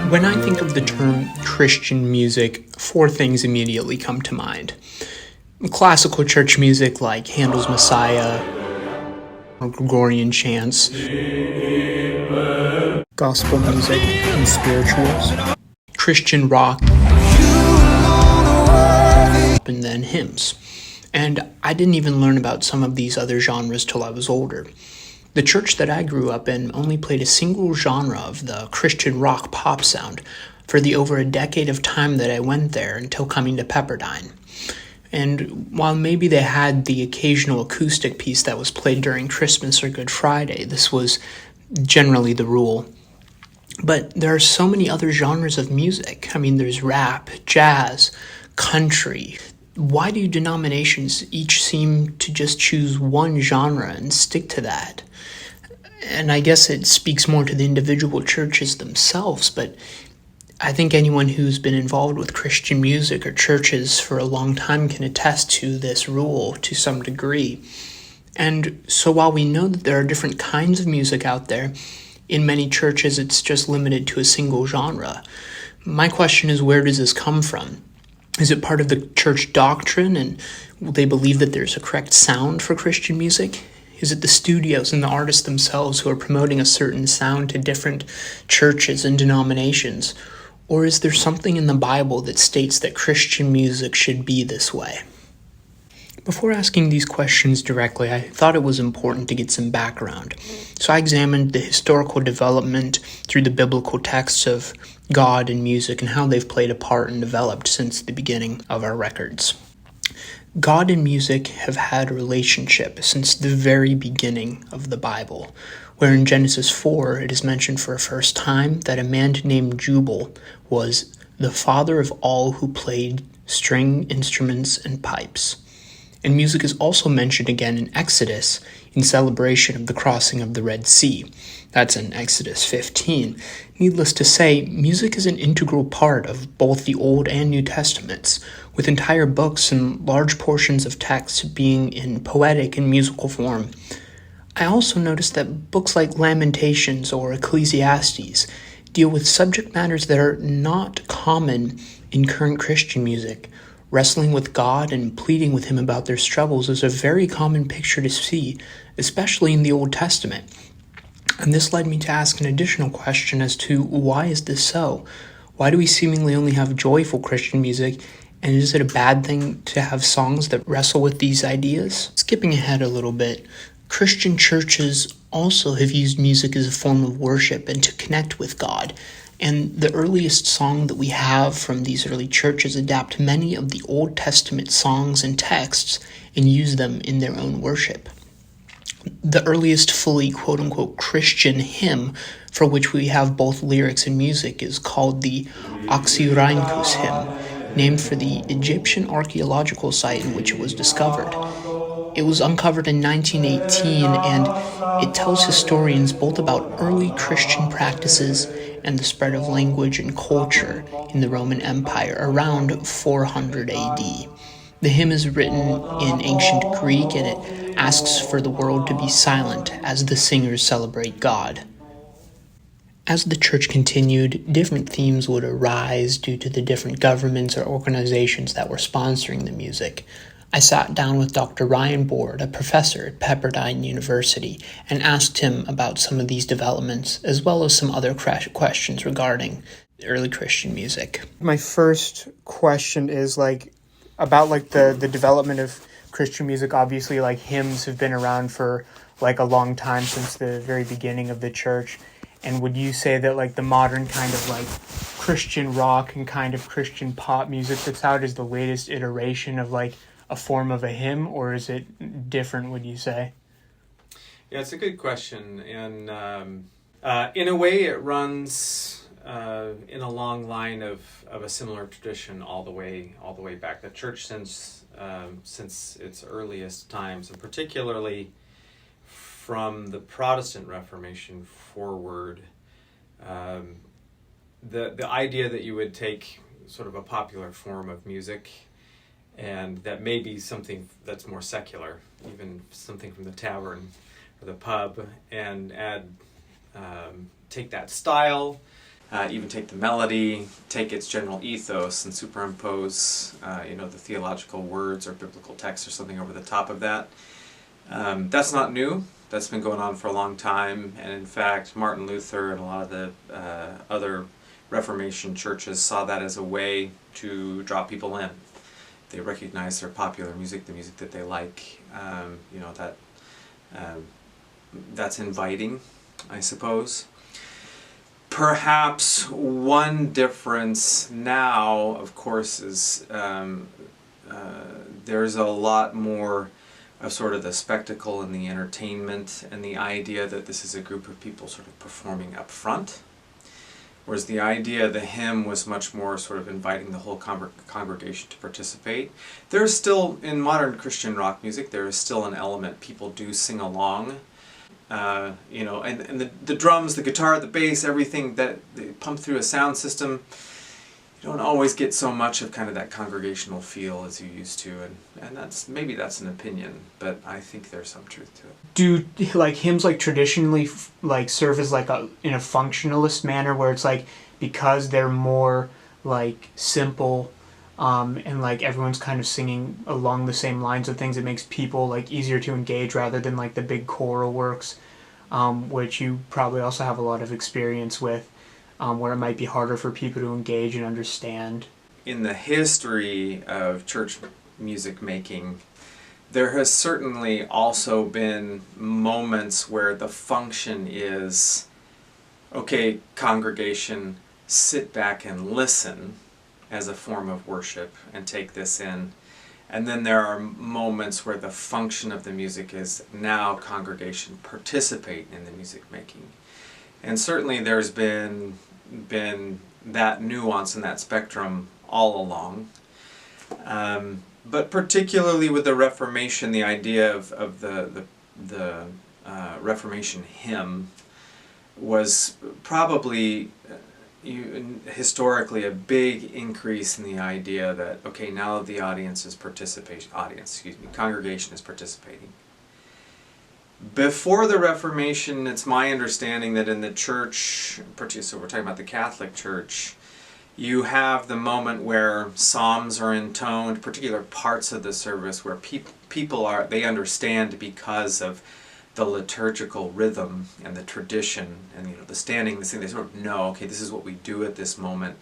When I think of the term Christian music, four things immediately come to mind. Classical church music like Handel's Messiah, or Gregorian chants, gospel music and spirituals, Christian rock, and then hymns. And I didn't even learn about some of these other genres till I was older. The church that I grew up in only played a single genre of the Christian rock pop sound for the over a decade of time that I went there until coming to Pepperdine. And while maybe they had the occasional acoustic piece that was played during Christmas or Good Friday, this was generally the rule. But there are so many other genres of music. I mean, there's rap, jazz, country. Why do denominations each seem to just choose one genre and stick to that? And I guess it speaks more to the individual churches themselves, but I think anyone who's been involved with Christian music or churches for a long time can attest to this rule to some degree. And so while we know that there are different kinds of music out there, in many churches it's just limited to a single genre. My question is, where does this come from? Is it part of the church doctrine, and they believe that there's a correct sound for Christian music? Is it the studios and the artists themselves who are promoting a certain sound to different churches and denominations? Or is there something in the Bible that states that Christian music should be this way? Before asking these questions directly, I thought it was important to get some background. So I examined the historical development through the biblical texts of God and music and how they've played a part and developed since the beginning of our records. God and music have had a relationship since the very beginning of the Bible, where in Genesis 4 it is mentioned for a first time that a man named Jubal was the father of all who played string instruments and pipes. And music is also mentioned again in Exodus in celebration of the crossing of the Red Sea. That's in Exodus 15. Needless to say, music is an integral part of both the Old and New Testaments, with entire books and large portions of text being in poetic and musical form. I also noticed that books like Lamentations or Ecclesiastes deal with subject matters that are not common in current Christian music. Wrestling with God and pleading with Him about their struggles is a very common picture to see, especially in the Old Testament. And this led me to ask an additional question as to why is this so? Why do we seemingly only have joyful Christian music, and is it a bad thing to have songs that wrestle with these ideas? Skipping ahead a little bit, Christian churches also have used music as a form of worship and to connect with God. And the earliest song that we have from these early churches adapt many of the Old Testament songs and texts and use them in their own worship. The earliest fully quote-unquote Christian hymn, for which we have both lyrics and music, is called the Oxyrhynchus hymn, named for the Egyptian archaeological site in which it was discovered. It was uncovered in 1918, and it tells historians both about early Christian practices and the spread of language and culture in the Roman Empire around 400 AD. The hymn is written in ancient Greek, and it asks for the world to be silent as the singers celebrate God. As the church continued, different themes would arise due to the different governments or organizations that were sponsoring the music. I sat down with Dr. Ryan Board, a professor at Pepperdine University, and asked him about some of these developments, as well as some other questions regarding early Christian music. My first question is about the development of Christian music. Obviously, hymns have been around for a long time, since the very beginning of the church. And would you say that the modern kind of Christian rock and kind of Christian pop music that's out is the latest iteration of a form of a hymn, or is it different, would you say? Yeah, it's a good question. And in a way it runs in a long line of a similar tradition all the way back. The church since its earliest times, and particularly from the Protestant Reformation forward, the idea that you would take sort of a popular form of music, and that may be something that's more secular, even something from the tavern or the pub, and take that style even take the melody, take its general ethos and superimpose, the theological words or biblical text or something over the top of that. That's not new. That's been going on for a long time. And in fact, Martin Luther and a lot of the other Reformation churches saw that as a way to draw people in. They recognize their popular music, the music that they like, that's inviting, I suppose. Perhaps one difference now, of course, is there's a lot more of sort of the spectacle and the entertainment and the idea that this is a group of people sort of performing up front. Whereas the idea of the hymn was much more sort of inviting the whole congregation to participate. There's still, in modern Christian rock music, there is still an element people do sing along. And the drums, the guitar, the bass, everything that they pump through a sound system, you don't always get so much of kind of that congregational feel as you used to, and maybe that's an opinion, but I think there's some truth to it. Do like hymns like traditionally like serve as like in a functionalist manner where it's like because they're more like simple and like everyone's kind of singing along the same lines of things, it makes people like easier to engage rather than like the big choral works, which you probably also have a lot of experience with, where it might be harder for people to engage and understand. In the history of church music making, there has certainly also been moments where the function is, okay, congregation, sit back and listen as a form of worship and take this in. And then there are moments where the function of the music is now congregation participate in the music making. And certainly there's been that nuance and that spectrum all along. But particularly with the Reformation, the idea of the Reformation hymn was probably historically a big increase in the idea that, okay, now the congregation is participating. Before the Reformation, it's my understanding that in the church, so we're talking about the Catholic Church, you have the moment where psalms are intoned, particular parts of the service where they understand because of the liturgical rhythm and the tradition and the standing, the singing, they sort of know, okay, this is what we do at this moment.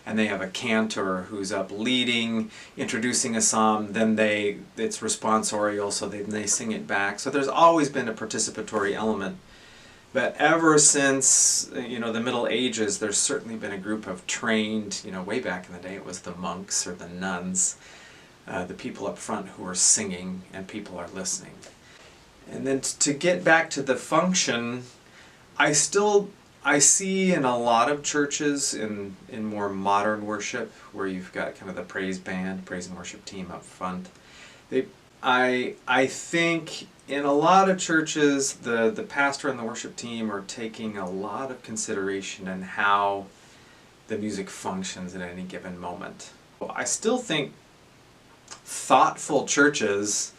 And they have a cantor who's up leading, introducing a psalm, then it's responsorial, so they sing it back. So there's always been a participatory element. But ever since the Middle Ages, there's certainly been a group of trained, way back in the day it was the monks or the nuns, the people up front who are singing and people are listening. And then to get back to the function, I see in a lot of churches in more modern worship where you've got kind of the praise band, praise and worship team up front. I think in a lot of churches the pastor and the worship team are taking a lot of consideration in how the music functions at any given moment. I still think thoughtful churches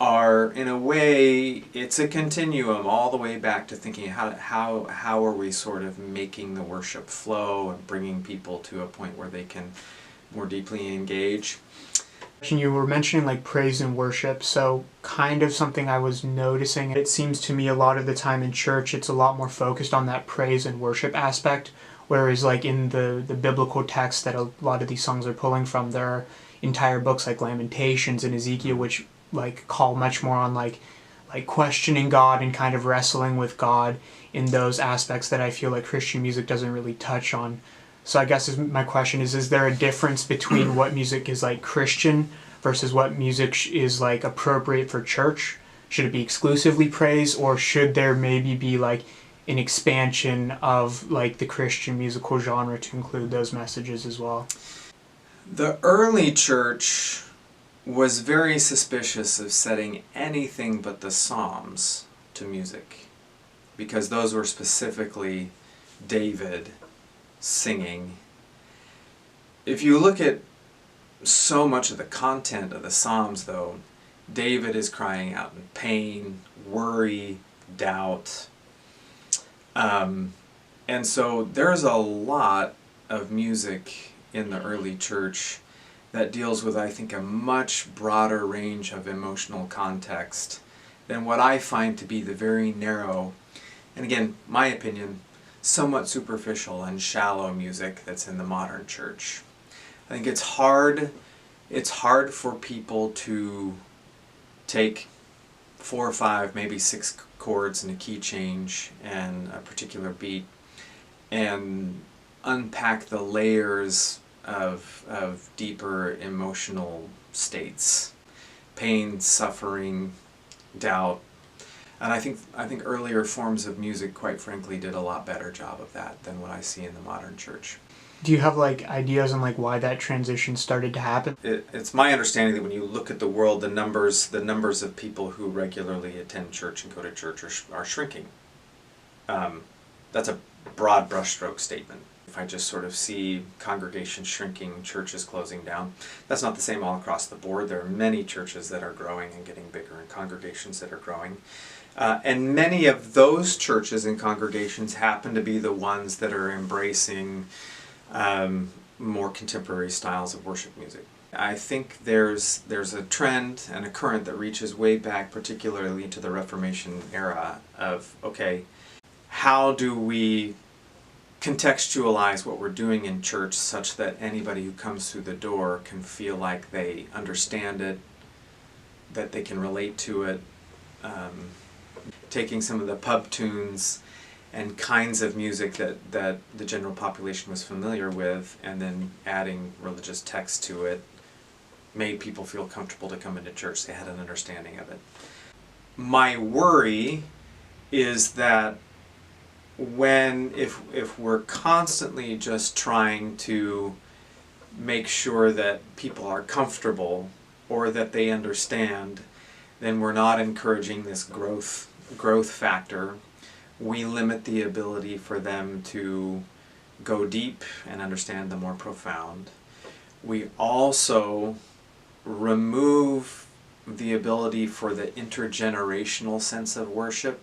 are, in a way, it's a continuum all the way back to thinking how are we sort of making the worship flow and bringing people to a point where they can more deeply engage. You were mentioning like praise and worship, so kind of something I was noticing. It seems to me a lot of the time in church it's a lot more focused on that praise and worship aspect, whereas like in the biblical text that a lot of these songs are pulling from, there are entire books like Lamentations and Ezekiel which like call much more on like questioning God and kind of wrestling with God in those aspects that I feel like Christian music doesn't really touch on. So I guess my question is there a difference between what music is like Christian versus what music is like appropriate for church? Should it be exclusively praise, or should there maybe be like an expansion of like the Christian musical genre to include those messages as well? The early church was very suspicious of setting anything but the Psalms to music, because those were specifically David singing. If you look at so much of the content of the Psalms, though, David is crying out in pain, worry, doubt, and And so there's a lot of music in the early church that deals with, I think, a much broader range of emotional context than what I find to be the very narrow, and again, my opinion, somewhat superficial and shallow music that's in the modern church. I think it's hard for people to take 4 or 5, maybe 6 chords and a key change and a particular beat and unpack the layers of deeper emotional states, pain, suffering, doubt. And I think earlier forms of music, quite frankly, did a lot better job of that than what I see in the modern church. Do you have like ideas on like why that transition started to happen? It's my understanding that when you look at the world, the numbers of people who regularly attend church and go to church are shrinking. That's a broad brushstroke statement. If I just sort of see congregations shrinking, churches closing down, that's not the same all across the board. There are many churches that are growing and getting bigger and congregations that are growing. And many of those churches and congregations happen to be the ones that are embracing more contemporary styles of worship music. I think there's a trend and a current that reaches way back, particularly to the Reformation era, of, okay, how do we contextualize what we're doing in church such that anybody who comes through the door can feel like they understand it, that they can relate to it, taking some of the pub tunes and kinds of music that the general population was familiar with and then adding religious text to it made people feel comfortable to come into church. They had an understanding of it. My worry is that if we're constantly just trying to make sure that people are comfortable or that they understand, then we're not encouraging this growth factor. We limit the ability for them to go deep and understand the more profound. We also remove the ability for the intergenerational sense of worship.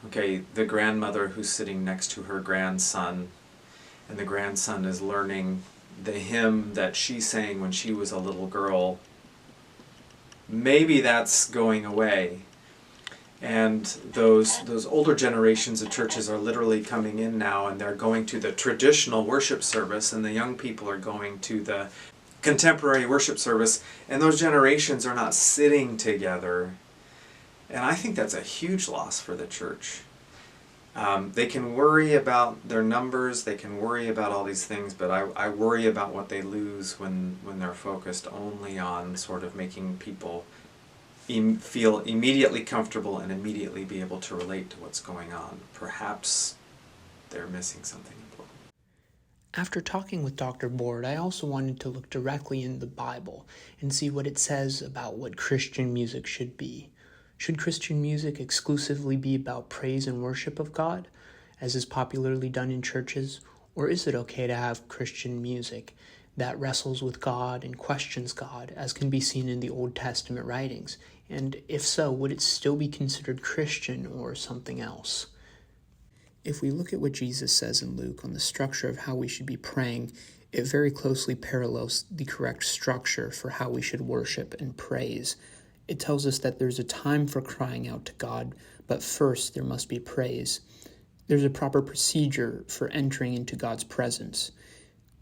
Okay, the grandmother who's sitting next to her grandson, and the grandson is learning the hymn that she sang when she was a little girl. Maybe that's going away. And those older generations of churches are literally coming in now, and they're going to the traditional worship service, and the young people are going to the contemporary worship service, and those generations are not sitting together. And I think that's a huge loss for the church. They can worry about their numbers, they can worry about all these things, but I worry about what they lose when they're focused only on sort of making people feel immediately comfortable and immediately be able to relate to what's going on. Perhaps they're missing something important. After talking with Dr. Board, I also wanted to look directly in the Bible and see what it says about what Christian music should be. Should Christian music exclusively be about praise and worship of God, as is popularly done in churches, or is it okay to have Christian music that wrestles with God and questions God, as can be seen in the Old Testament writings? And if so, would it still be considered Christian or something else? If we look at what Jesus says in Luke on the structure of how we should be praying, it very closely parallels the correct structure for how we should worship and praise. It tells us that there's a time for crying out to God, but first there must be praise. There's a proper procedure for entering into God's presence.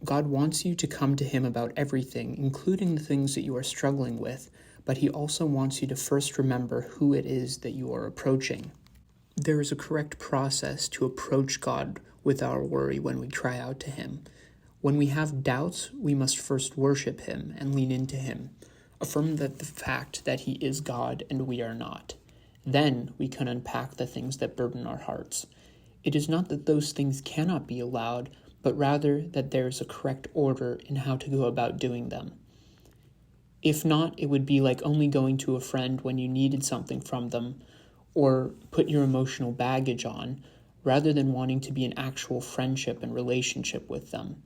God wants you to come to Him about everything, including the things that you are struggling with, but He also wants you to first remember who it is that you are approaching. There is a correct process to approach God with our worry when we cry out to Him. When we have doubts, we must first worship Him and lean into Him. Affirm the fact that He is God and we are not. Then we can unpack the things that burden our hearts. It is not that those things cannot be allowed, but rather that there is a correct order in how to go about doing them. If not, it would be like only going to a friend when you needed something from them, or put your emotional baggage on, rather than wanting to be an actual friendship and relationship with them.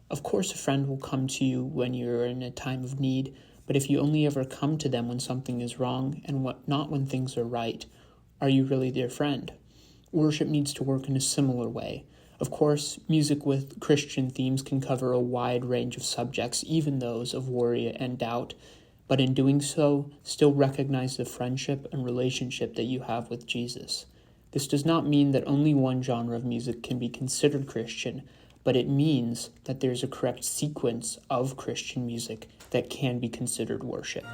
Of course, a friend will come to you when you're in a time of need, but if you only ever come to them when something is wrong and not when things are right, are you really their friend? Worship needs to work in a similar way. Of course, music with Christian themes can cover a wide range of subjects, even those of worry and doubt, but in doing so, still recognize the friendship and relationship that you have with Jesus. This does not mean that only one genre of music can be considered Christian, but it means that there's a correct sequence of Christian music that can be considered worship.